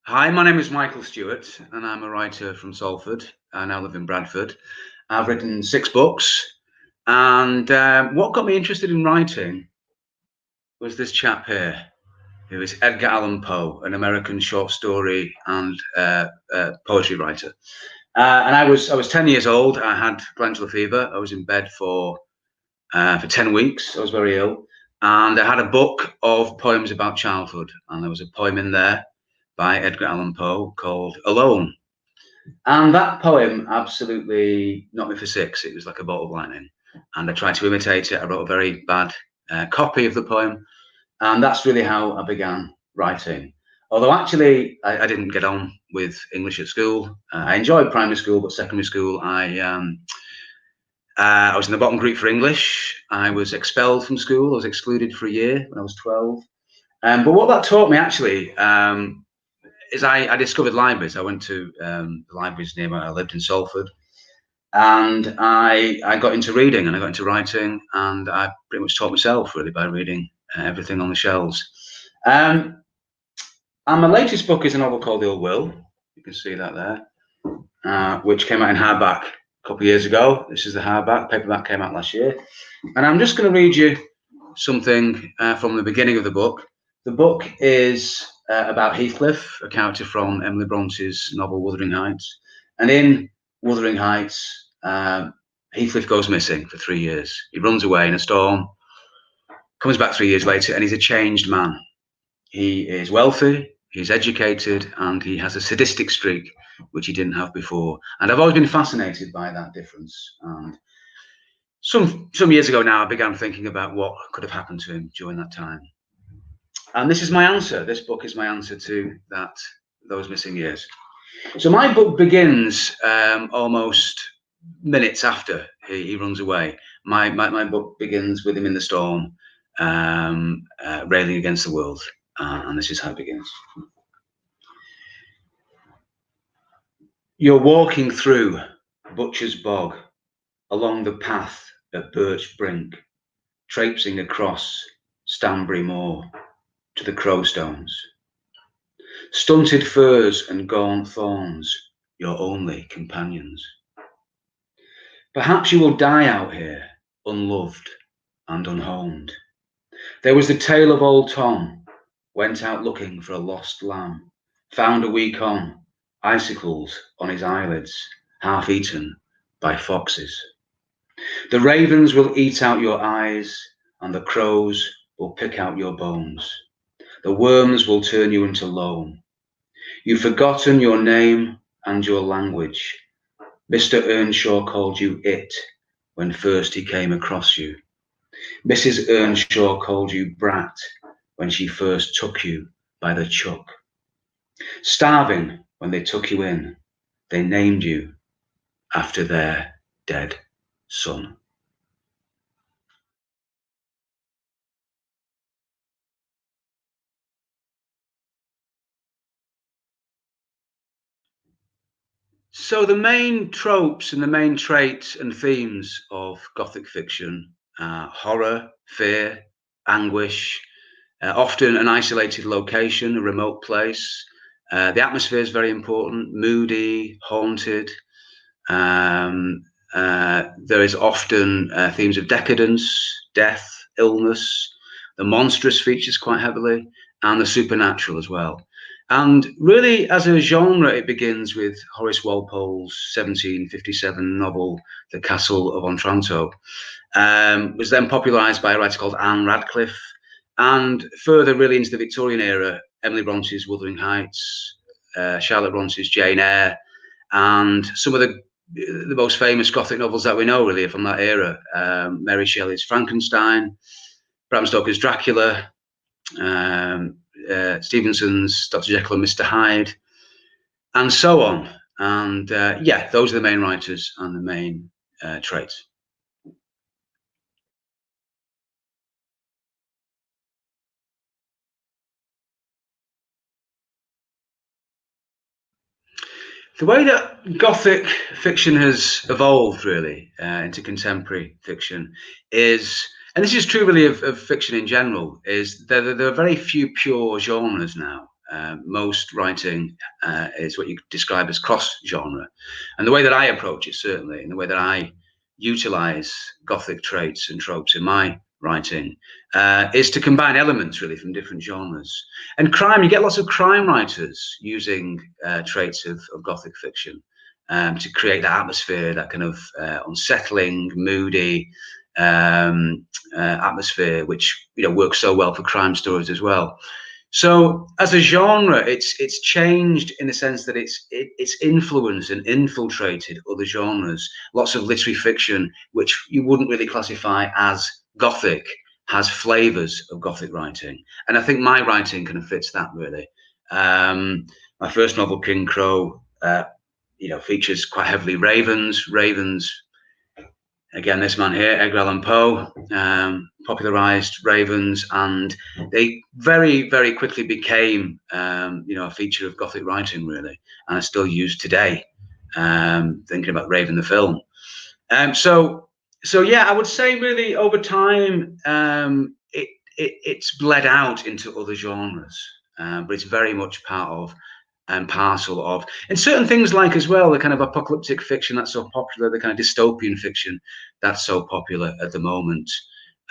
Hi, my name is Michael Stewart, and I'm a writer from Salford. I now live in Bradford. I've written 6 books, and what got me interested in writing was this chap here, who is Edgar Allan Poe, an American short story and poetry writer. And I was 10 years old. I had glandular fever. I was in bed for 10 weeks. I was very ill, and I had a book of poems about childhood, and there was a poem in there by Edgar Allan Poe called Alone. And that poem absolutely knocked me for six. It was like a bolt of lightning. And I tried to imitate it. I wrote a very bad copy of the poem. And that's really how I began writing. Although actually, I didn't get on with English at school. I enjoyed primary school, but secondary school, I was in the bottom group for English. I was expelled from school. I was excluded for a year when I was 12. But what that taught me actually is I discovered libraries. I went to the libraries near where I lived in Salford, and I got into reading and I got into writing, and I pretty much taught myself really by reading everything on the shelves. And my latest book is a novel called The Old Will. You can see that there, which came out in hardback a couple of years ago. This is the hardback. Paperback came out last year. And I'm just going to read you something from the beginning of the book. The book is about Heathcliff, a character from Emily Bronte's novel Wuthering Heights. And in Wuthering Heights, Heathcliff goes missing for 3 years. He runs away in a storm, comes back 3 years later, and he's a changed man. He is wealthy, he's educated, and he has a sadistic streak, which he didn't have before. And I've always been fascinated by that difference. And some years ago now, I began thinking about what could have happened to him during that time. And this is my answer. This book is my answer to those missing years. So my book begins almost minutes after he runs away. My book begins with him in the storm, railing against the world. And this is how it begins. You're walking through Butcher's Bog, along the path at Birch Brink, traipsing across Stanbury Moor to the Crowstones. Stunted firs and gaunt thorns, your only companions. Perhaps you will die out here, unloved and unhomed. There was the tale of old Tom, went out looking for a lost lamb, found a week on, icicles on his eyelids, half eaten by foxes. The ravens will eat out your eyes, and the crows will pick out your bones. The worms will turn you into loam. You've forgotten your name and your language. Mr. Earnshaw called you it when first he came across you. Mrs. Earnshaw called you brat when she first took you by the chuck. Starving when they took you in, they named you after their dead son. So the main tropes and the main traits and themes of Gothic fiction are horror, fear, anguish, often an isolated location, a remote place. The atmosphere is very important, moody, haunted. There is often themes of decadence, death, illness. The monstrous features quite heavily, and the supernatural as well. And really, as a genre, it begins with Horace Walpole's 1757 novel, The Castle of Otranto. Was then popularised by a writer called Anne Radcliffe, and further really into the Victorian era, Emily Bronte's Wuthering Heights, Charlotte Bronte's Jane Eyre, and some of the most famous Gothic novels that we know really are from that era. Mary Shelley's Frankenstein, Bram Stoker's Dracula, Stevenson's Dr. Jekyll and Mr. Hyde, and so on. And yeah, those are the main writers and the main traits. The way that Gothic fiction has evolved really into contemporary fiction is, and this is true really of fiction in general, is there are very few pure genres now. Most writing is what you describe as cross-genre. And the way that I approach it, certainly, and the way that I utilize Gothic traits and tropes in my writing is to combine elements really from different genres. And crime, you get lots of crime writers using traits of Gothic fiction to create that atmosphere, that kind of unsettling, moody atmosphere, which works so well for crime stories as well. So as a genre, it's changed in the sense that it's influenced and infiltrated other genres. Lots of literary fiction, which you wouldn't really classify as Gothic, has flavors of Gothic writing. And I think my writing kind of fits that really. My first novel, King Crow, features quite heavily ravens. Again, this man here, Edgar Allan Poe, popularized ravens, and they very, very quickly became, a feature of Gothic writing, really, and are still used today. Thinking about Raven the film. So yeah, I would say really over time, it's bled out into other genres, but it's very much part of and parcel of, and certain things like as well, the kind of apocalyptic fiction that's so popular, the kind of dystopian fiction that's so popular at the moment.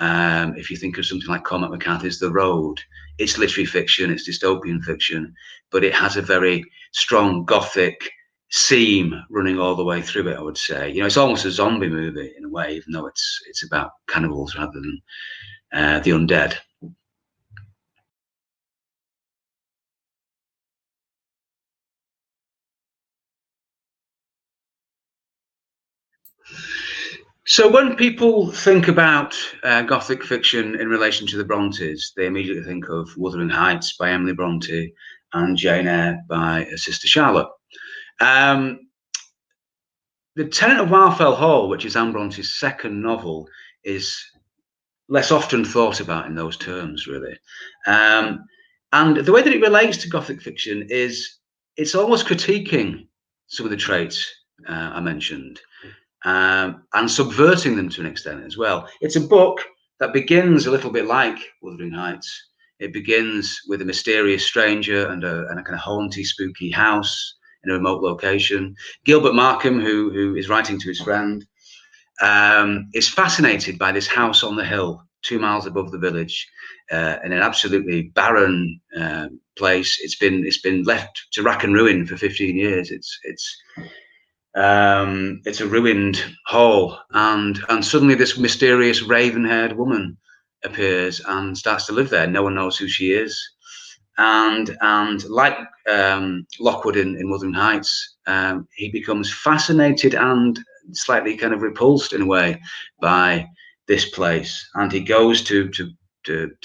If you think of something like Cormac McCarthy's The Road, it's literary fiction, it's dystopian fiction, but it has a very strong Gothic theme running all the way through it, I would say. It's almost a zombie movie in a way, even though it's about cannibals rather than the undead. So when people think about Gothic fiction in relation to the Brontes, they immediately think of Wuthering Heights by Emily Bronte and Jane Eyre by her sister Charlotte. The Tenant of Wildfell Hall, which is Anne Bronte's second novel, is less often thought about in those terms, really. And the way that it relates to Gothic fiction is it's almost critiquing some of the traits I mentioned. And subverting them to an extent as well. It's a book that begins a little bit like Wuthering Heights. It begins with a mysterious stranger and a kind of haunty, spooky house in a remote location. Gilbert Markham, who is writing to his friend, is fascinated by this house on the hill, 2 miles above the village, in an absolutely barren place. It's been left to rack and ruin for 15 years. It's a ruined hall, and suddenly this mysterious raven-haired woman appears and starts to live there. No one knows who she is, and like Lockwood in Wuthering Heights, he becomes fascinated and slightly kind of repulsed in a way by this place, and he goes to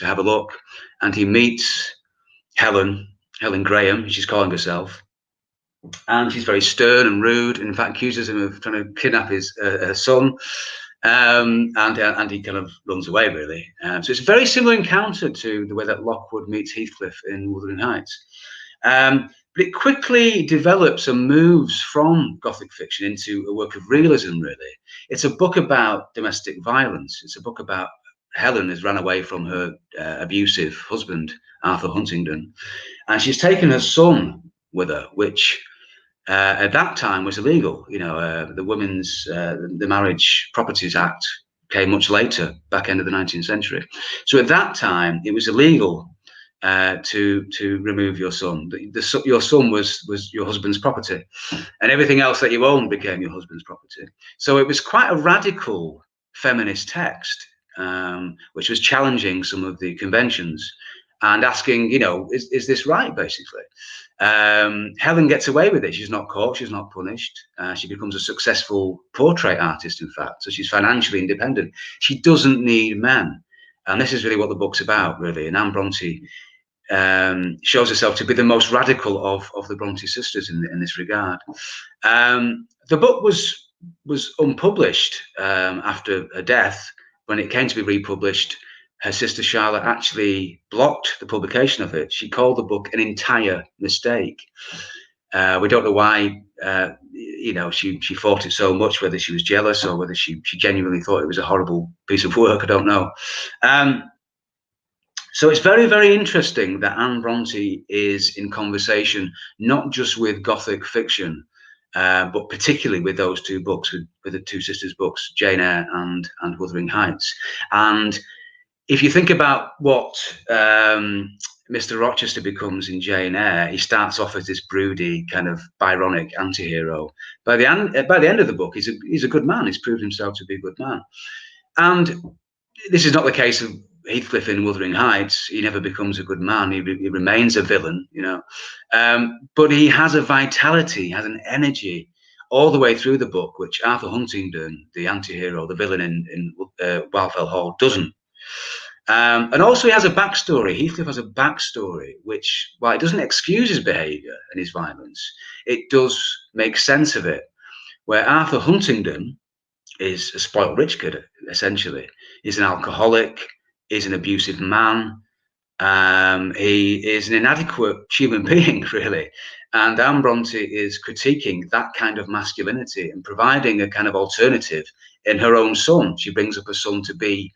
have a look, and he meets Helen Graham, she's calling herself. And she's very stern and rude, and in fact accuses him of trying to kidnap his her son, and he kind of runs away really. So it's a very similar encounter to the way that Lockwood meets Heathcliff in Wuthering Heights. But it quickly develops and moves from Gothic fiction into a work of realism, really. It's a book about domestic violence. It's a book about Helen has run away from her abusive husband, Arthur Huntingdon, and she's taken her son with her, which at that time was illegal. The the Marriage Properties Act came much later, back end of the 19th century. So at that time, it was illegal to remove your son. Your son was your husband's property, and everything else that you owned became your husband's property. So it was quite a radical feminist text, which was challenging some of the conventions and asking, is this right, basically? Helen gets away with it. She's not caught, she's not punished. She becomes a successful portrait artist, in fact, so she's financially independent. She doesn't need men, and this is really what the book's about, really. And Anne Bronte shows herself to be the most radical of the Bronte sisters in this regard. The book was unpublished after her death. When it came to be republished, her sister Charlotte actually blocked the publication of it. She called the book an entire mistake. We don't know why. She fought it so much, whether she was jealous or whether she genuinely thought it was a horrible piece of work. I don't know. So it's very, very interesting that Anne Bronte is in conversation not just with Gothic fiction, but particularly with those two books, with the two sisters' books, Jane Eyre and Wuthering Heights. And if you think about what Mr. Rochester becomes in Jane Eyre, he starts off as this broody, kind of Byronic anti-hero. By the end of the book, he's a good man. He's proved himself to be a good man. And this is not the case of Heathcliff in Wuthering Heights. He never becomes a good man. He remains a villain, you know. But he has a vitality, has an energy all the way through the book, which Arthur Huntingdon, the anti-hero, the villain in Wildfell Hall, doesn't. And also he has a backstory. Heathcliff has a backstory, which, while it doesn't excuse his behaviour and his violence, it does make sense of it. Where Arthur Huntingdon is a spoiled rich kid, essentially. He's an alcoholic, he's an abusive man, he is an inadequate human being, really. And Anne Bronte is critiquing that kind of masculinity and providing a kind of alternative in her own son. She brings up her son to be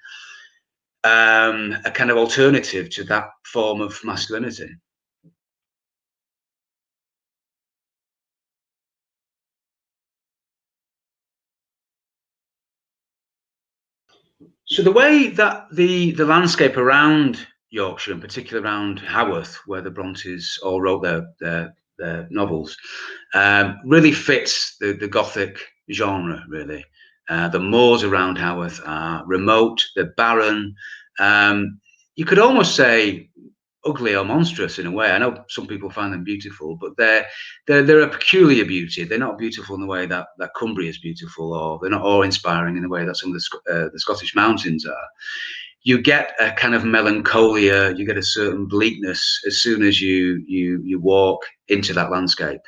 a kind of alternative to that form of masculinity. So the way that the landscape around Yorkshire, in particular around Haworth, where the Brontes all wrote their novels, really fits the Gothic genre, really. The moors around Haworth are remote, they're barren. You could almost say ugly or monstrous in a way. I know some people find them beautiful, but they're a peculiar beauty. They're not beautiful in the way that Cumbria is beautiful, or they're not awe-inspiring in the way that some of the Scottish mountains are. You get a kind of melancholia, you get a certain bleakness as soon as you walk into that landscape.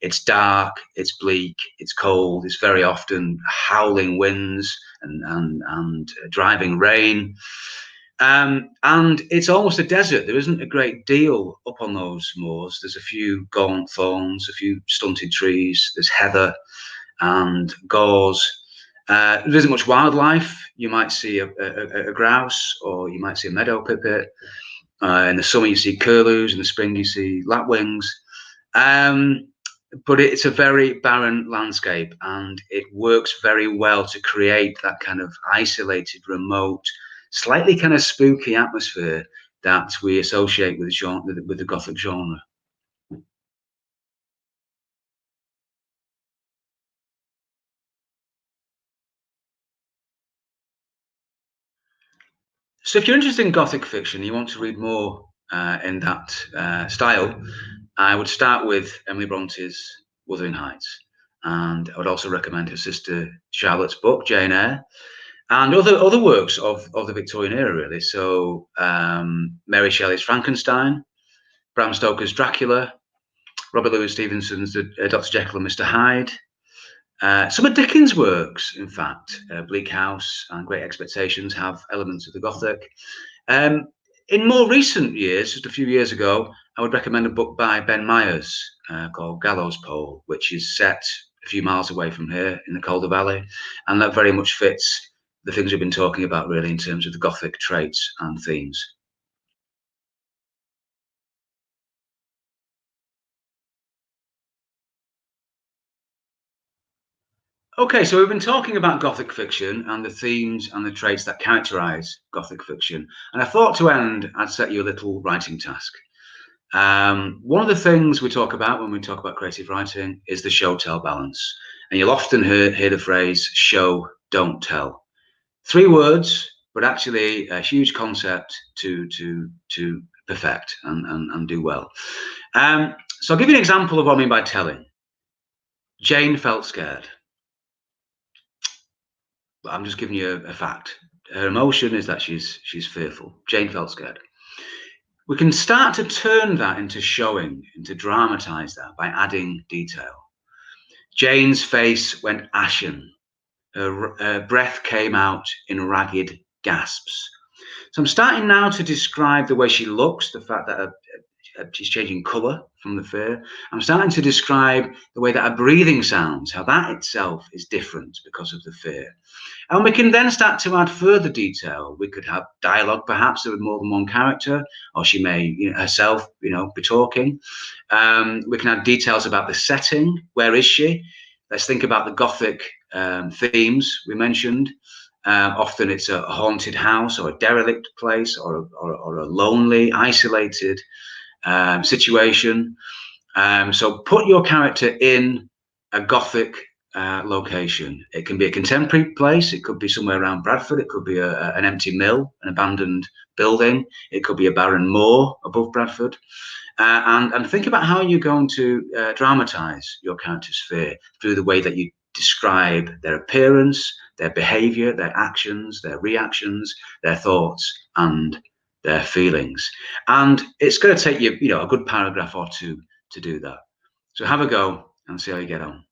It's dark, it's bleak, it's cold, it's very often howling winds and driving rain. And it's almost a desert. There isn't a great deal up on those moors. There's a few gaunt thorns, a few stunted trees, there's heather and gorse. There isn't much wildlife. You might see a grouse, or you might see a meadow pipit. In the summer, you see curlews. In the spring, you see lapwings. But it's a very barren landscape, and it works very well to create that kind of isolated, remote, slightly kind of spooky atmosphere that we associate with the Gothic genre. So if you're interested in Gothic fiction, you want to read more in that style, I would start with Emily Bronte's Wuthering Heights. And I would also recommend her sister Charlotte's book, Jane Eyre, and other works of the Victorian era, really. So Mary Shelley's Frankenstein, Bram Stoker's Dracula, Robert Louis Stevenson's Dr. Jekyll and Mr. Hyde. Some of Dickens' works, in fact, Bleak House and Great Expectations, have elements of the Gothic. In more recent years, just a few years ago, I would recommend a book by Ben Myers called Gallows Pole, which is set a few miles away from here in the Calder Valley, and that very much fits the things we've been talking about, really, in terms of the Gothic traits and themes. Okay, so we've been talking about Gothic fiction and the themes and the traits that characterize Gothic fiction. And I thought to end, I'd set you a little writing task. One of the things we talk about when we talk about creative writing is the show-tell balance. And you'll often hear the phrase show, don't tell. 3 words, but actually a huge concept to perfect and do well. So I'll give you an example of what I mean by telling. Jane felt scared. I'm just giving you a fact. Her emotion is that she's fearful. Jane felt scared. We can start to turn that into showing, and to dramatize that by adding detail. Jane's face went ashen. Her breath came out in ragged gasps. So I'm starting now to describe the way she looks, the fact that she's changing colour from the fear. I'm starting to describe the way that her breathing sounds, how that itself is different because of the fear. And we can then start to add further detail. We could have dialogue, perhaps, with more than one character, or she may herself, be talking. We can add details about the setting. Where is she? Let's think about the Gothic themes we mentioned. Often it's a haunted house or a derelict place or a lonely, isolated situation. So put your character in a Gothic location. It can be a contemporary place. It could be somewhere around Bradford. It could be an empty mill, an abandoned building. It could be a barren moor above Bradford. And think about how you're going to dramatize your character's fear through the way that you describe their appearance, their behavior, their actions, their reactions, their thoughts, and their feelings. And it's going to take you, a good paragraph or two to do that. So have a go and see how you get on.